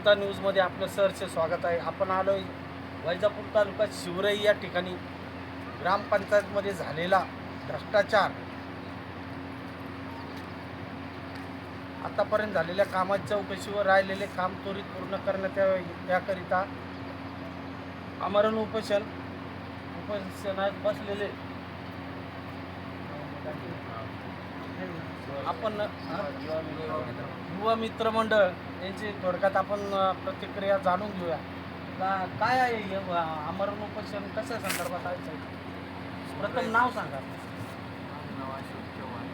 जनता न्यूजमध्ये आपलं सहर्ष स्वागत आहे. आपण आलो आहे वैजापूर तालुका शिवरई या ठिकाणी ग्रामपंचायतमध्ये झालेला भ्रष्टाचार, आतापर्यंत झालेल्या कामाच्या चौकशीवर राहिलेले काम त्वरित पूर्ण करण्यात यावे याकरिता आमरण उपोषणात बसलेले आपण युवा मित्र मंडळ यांची थोडक्यात आपण प्रतिक्रिया जाणून घेऊया. काय आहे हे आमरण उपोषण कशा संदर्भात आहे साहेब? प्रथम नाव सांगा. नाव अशोक चव्हाण,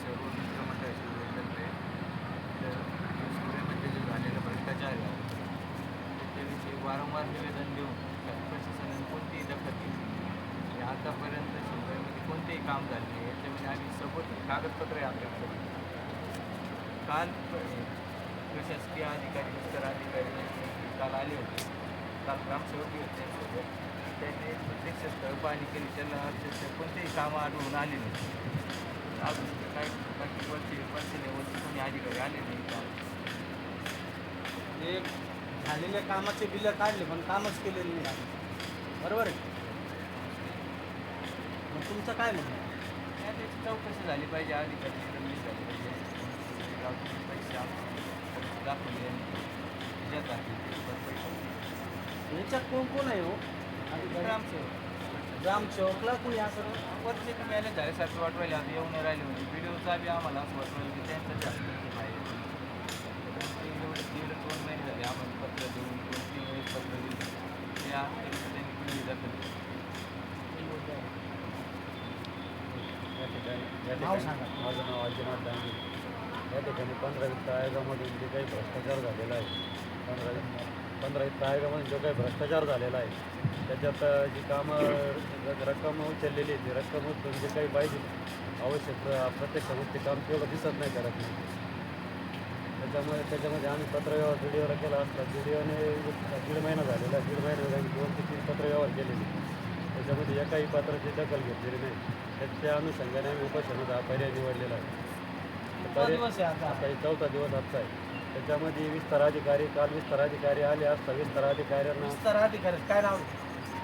सर्व मित्रमंडळाचे वेगवेगळे सूर्यामध्ये जे झालेलं भ्रष्टाचार आहे त्याच्याविषयी वारंवार निवेदन देऊन प्रशासनाने कोणतीही दखल घेतली आणि आतापर्यंत शिवराईमध्ये कोणतेही काम झाले नाही. याच्यामध्ये आम्ही सोबत कागदपत्र आपल्याकडे काल प्रशासकीय अधिकारी विस्तार अधिकारी काल आले होते. काल ग्रामसेवक होते त्यांच्यासोबत. त्यांनी प्रत्यक्ष स्थळ पाहणी केली. त्यांना अक्षरशः कोणतेही कामं आढळून आले नाही. अजून काय बाकी वरती लेवलचे कोणी अधिकारी आले नाही का. हे झालेल्या कामाचे बिलं काढले पण कामच केलेले नाही आहे. बरोबर आहे. मग तुमचं काय म्हणणं आहे? त्याची चौकशी झाली पाहिजे. अधिकारी कमी झाली पाहिजे. गावचे पैसे दाखवले याच्यात कोण कोण आहे हो? ग्रामसेवकला कोणी असं वरचे कमी आले झाल्यासारखं वाटवायला आता येऊन राहिले होते. व्हिडिओचा बी आम्हाला असं वाटवायला की त्यांचं जास्त आहे. दीड 2 महिने झाले आम्हाला पत्र देऊन 2-3 वेळेस पत्र दिले. ते आजपर्यंत त्यांनी कुणी दाखल नाव सांगा. माझं नाव अजिनाथ डांगे. या ठिकाणी 15 वित्त आयोगामधून जे काही भ्रष्टाचार झालेला आहे, 15 वित्त आयोगामधून जो काही भ्रष्टाचार झालेला आहे त्याच्यात जी कामं रक्कम उचललेली आहे ती रक्कम उचलून जे काही पाहिजे आवश्यक प्रत्यक्षामध्ये ते काम तेवढं दिसत नाही करत नाही. त्याच्यामध्ये आम्ही पत्रव्यवहार बी डी ओला केला असला. बी डी ओने 1.5 महिना झालेला आहे. 1.5 महिन्यामध्ये आम्ही 2 ते 3 पत्रव्यवहार केलेले. त्याच्यामध्ये एकाही पात्राची दखल घेतलेली नाही. त्याच्या अनुषंगाने आम्ही उपोषणाचा हा पर्याय निवडलेला आहे. दिवस आहे आता. आता हे 4था दिवस आजचा आहे. त्याच्यामध्ये विस्तार अधिकारी काल विस्तार अधिकारी आले असता विस्तार अधिकाऱ्यांना विस्तार अधिकारी काय नाव?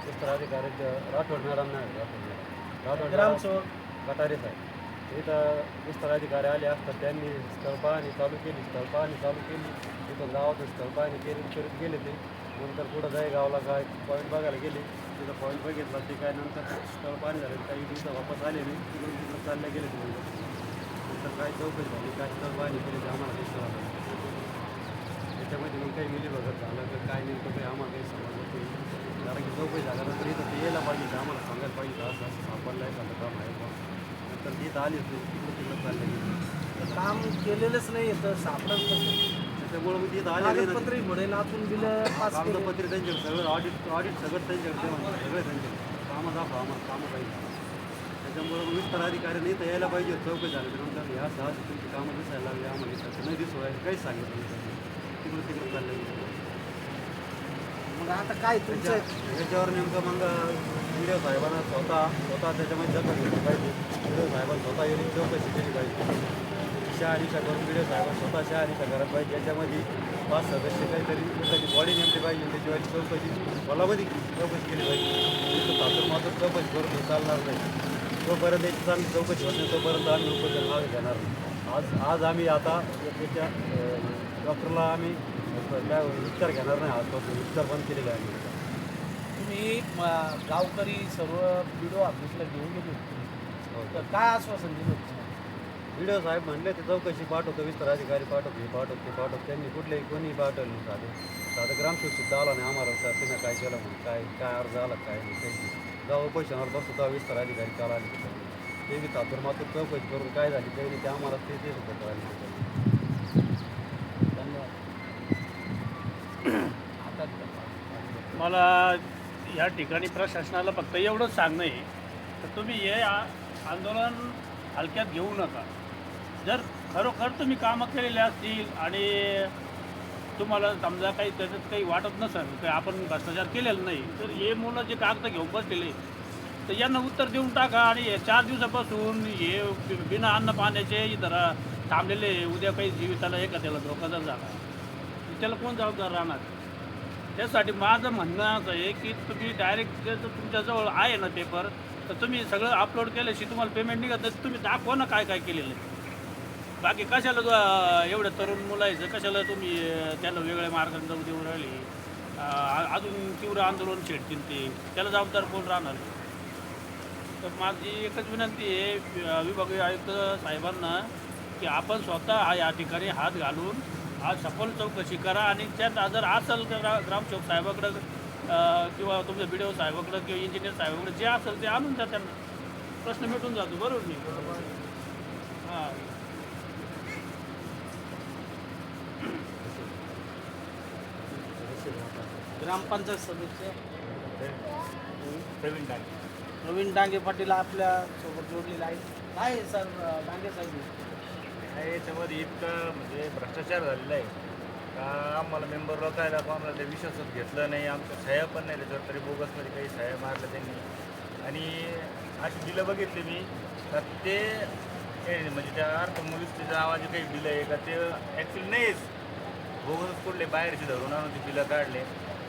विस्तार अधिकारी राठोड मॅडम नाही राठोड ग्रामसेवक कटारे साहेब. इथं विस्तार अधिकारी आले असतात. त्यांनी स्थळ पाहणी चालू केली. तिथं गावातून स्थळ पाहणी करत गेले. ते नंतर पुढं जाई गावाला काय पॉईंट बघायला गेले. तिथं पॉईंट बघितला ते काय नंतर स्थळ पाहणी झालं. काही दिवसात वापस आले नाही. तिकडून चालले गेले. नंतर काय चौकशी झाली काय स्थळ पाहणी केली ते आम्हाला दिसलं आलं. त्याच्यामध्ये मग काही मिलीभगत झालं तर काय नेमकं काही आम्हाला काही समजलं नाही. कारण की चौकशी झाल्यानंतर इथं ते यायला पाहिजे आम्हाला सांगायला पाहिजे असं असं सापडलं आहे एखादं काम आहे बा. नंतर ती इथं आली होती तिकडं चाललं गेली. काम केलेलंच नाही तर सापडत कसं? त्याच्यामुळे मग तिथं आले नाही. कागदपत्री घोडे नाचून बिलं पास केले. कागदपत्री त्यांच्याकडे सगळं ऑडिट सगळं त्यांच्याकडे सगळं त्यांच्याकडे कामं दाखवा आम्हाला कामं पाहिजे. त्याच्यामुळे मग विस्तार अधिकाऱ्यांनी इथं यायला पाहिजे. चौकशी झाल्यानंतर ह्या 6 तुमची कामं दिसायला लागली आम्हाला इथं नाही दिसू आहे काहीच सांगितलं नाही. तिकडं चाललं गेलं. मग आता काय तुमचं याच्यावर नेमकं मग व्हिडिओ साहेबांना स्वतः त्याच्यामध्ये दखल घेतली पाहिजे. व्हिडिओ साहेबांना स्वतः येऊन चौकशी केली पाहिजे. शहानिशा करून व्हिडिओ साहेबांना स्वतः शहानिशा करायला पाहिजे. याच्यामध्ये 5 सदस्य काहीतरी त्याची बॉडी नेमली पाहिजे. त्याच्यावर चौकशी खोलामध्ये चौकशी केली पाहिजे. तिथं मात्र चौकशी करून चालणार नाही. तोपर्यंत याची चांगली चौकशी होत नाही तोपर्यंत आम्ही उपोषण मागे घेणार नाही. आज आम्ही आता त्याच्या डॉक्टरला आम्ही काय उपचार घेणार नाही. आजपासून उपचार बंद केलेला आहे. तुम्ही गावकरी सर्व बिडो ऑफिसला घेऊन गेले होते तर काय आश्वासन दिलं होतं? व्हिडिओ साहेब म्हणले ते चौकशी पाठवतो विस्तार अधिकारी पाठवतो त्यांनी कुठलेही कोणी पाठवलं साधं ग्रामसेवक सुद्धा आला नाही आम्हाला. तर तिनं काय केलं म्हणून काय अर्ज आला काय नाही काही जेव्हा उपोषणावर बसतो तेव्हा विस्तार अधिकारी काल आले ते बी तातूर मात्र चौकशी करून काय झाली काही नाही ते आम्हाला ते सुद्धा कळाले. धन्यवाद. मला या ठिकाणी प्रशासनाला फक्त एवढंच सांगणं आहे तर तुम्ही हे आंदोलन हलक्यात घेऊ नका. जर खरोखर तुम्ही कामं केलेले असतील आणि तुम्हाला समजा काही त्याच्यात काही वाटत नसेल की आपण भ्रष्टाचार केलेला नाही तर हे मुलं जे कागद घेऊन बसलेले तर यांना उत्तर देऊन टाका. आणि हे 4 दिवसापासून हे बिना अन्न पाण्याचे इतर थांबलेले उद्या काही जीविताला एखाद्याला धोका जर झाला त्याला कोण जबाबदार राहणार? त्यासाठी माझं म्हणणं असं आहे की तुम्ही डायरेक्ट जर तुमच्याजवळ आहे ना पेपर, तर तुम्ही सगळं अपलोड केल्याशी तुम्हाला पेमेंट निघत नाही, तुम्ही दाखवा ना काय काय केलेलं आहे. बाकी कशाला एवढ्या तरुण मुलायचं कशाला तुम्ही त्याला वेगळ्या मार्गाने जाऊ देऊ राहिले? अजून तीव्र आंदोलन छेडतील ते, त्याला जबाबदार कोण राहणार? तर माझी एकच विनंती आहे विभागीय आयुक्त साहेबांना की आपण स्वतः या ठिकाणी हात घालून आज सखोल चौकशी करा आणि त्यात जर असेल तर ग्रामसेवक साहेबाकडं किंवा तुमच्या बी डी ओ साहेबाकडं किंवा इंजिनियर साहेबाकडं जे असेल ते आणून द्या, त्यांना प्रश्न मिटून जातो. बरोबर नाही? हां. ग्रामपंचायत सदस्य प्रवीण प्रवीण डांगे पाटील आपल्या सोबत जोडलेले आहे. काय आहे सर डांगे साहेब? याच्यामध्ये इतकं म्हणजे भ्रष्टाचार झालेला आहे का आम्हाला मेंबर लोकायला कोणाला ते विश्वासात घेतलं नाही, आमच्या सह्या पण नाही त्याच्यावर, तरी बोगसमध्ये काही सह्या मारल्या त्यांनी. आणि अशी बिलं बघितली मी तर ते म्हणजे त्या अर्थमुलीच्या नावाचे काही बिलं आहे का ते ॲक्च्युली नाहीच, बोगस कुठले बाहेरचे धरून आणून ते बिलं काढले.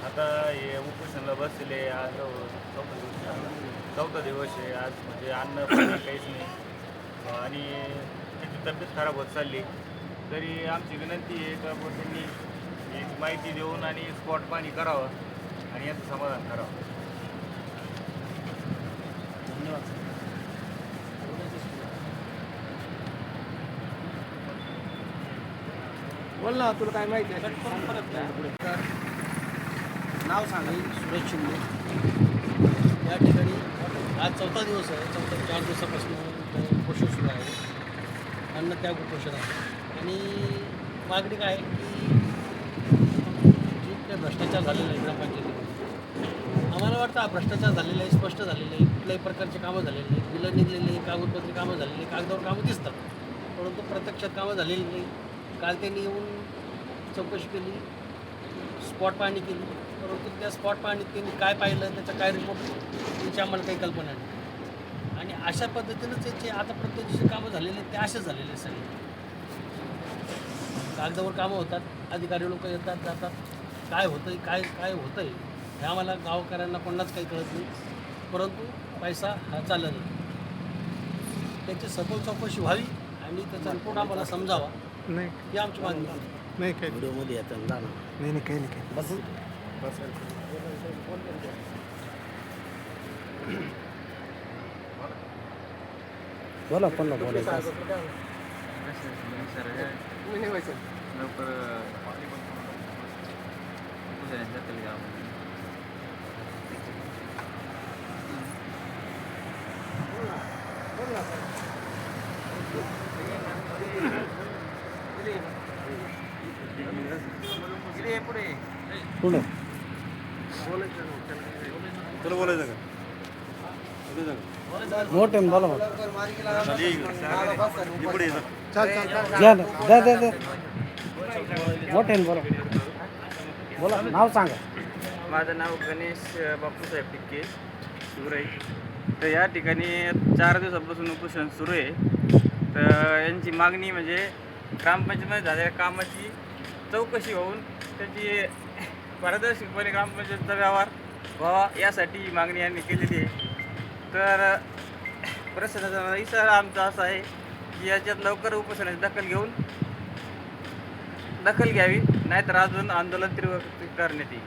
आता हे उपोषणाला बसले, आज चौथा दिवस आहे आज, म्हणजे अन्न पाणी काहीच नाही आणि त्याची तब्येत खराब होत चालली. तरी आमची विनंती आहे का बुवा त्यांनी एक माहिती देऊन आणि स्पॉट पाणी करावं आणि याचं समाधान करावं. धन्यवाद सर. बोल ना, तुला काय माहिती आहे? कट करून परत द्या. नाव सांगा. सुरेश शिंदे. या ठिकाणी आज चौथा दिवस आहे. 4 दिवसापासून उपोषण सुरू आहे, अन्नत्याग उपोषण आहे. आणि मागणी काय आहे की जे काही भ्रष्टाचार झालेला आहे ग्रामपंचायतीमध्ये, आम्हाला वाटतं हा भ्रष्टाचार झालेला आहे, स्पष्ट झालेलं आहे. कुठल्याही प्रकारचे कामं झालेली नाही, बिलं निघलेली, कागदपत्री कामं झालेली, कागदावर कामं दिसतात, परंतु प्रत्यक्षात कामं झालेली नाही. काल त्यांनी येऊन चौकशी केली, स्पॉट पाहणी केली, परंतु त्या स्पॉट पाहणीत त्यांनी काय पाहिलं, त्याचा काय रिपोर्ट याची आम्हाला काही कल्पना नाही. आणि अशा पद्धतीनं त्याचे आता प्रत्येक जे कामं झालेले आहेत ते असेच झालेले आहेत सगळे. कागदावर कामं होतात, अधिकारी लोक येतात जातात, काय होतं आहे काय काय होतं आहे हे आम्हाला गावकऱ्यांना कोणाच काही कळत नाही, परंतु पैसा हा चालला नाही. त्याची सखोल चौकशी व्हावी आणि त्याचा रिपोर्ट आम्हाला समजावा नाही ही आमची मागणी आहे. नाही काही व्हिडिओमध्ये येतात जाणं. नाही काही नाही काही बस बोला पण बोलायचं असं. लवकर पुढं तुला बोलायचं का? मोठे बोला मग. पुढे द्या द्या द्या मोठे बोला. बोला नाव सांगा. माझं नाव गणेश बापूसाहेब टिक्के शिवराई. तर या ठिकाणी 4 दिवसापासून उपोषण सुरू आहे. तर यांची मागणी म्हणजे ग्रामपंचायतीमध्ये झालेल्या कामाची चौकशी होऊन त्याची पारदर्शकपणे ग्रामपंचायतीचा व्यवहार व्हावा यासाठी ही मागणी यांनी केलेली आहे. तर प्रशासनाचा इशारा आमचा असा आहे की याच्यात लवकर उपोषणाची दखल घ्यावी, नाहीतर अजून आंदोलन तीव्र करण्यात येईल.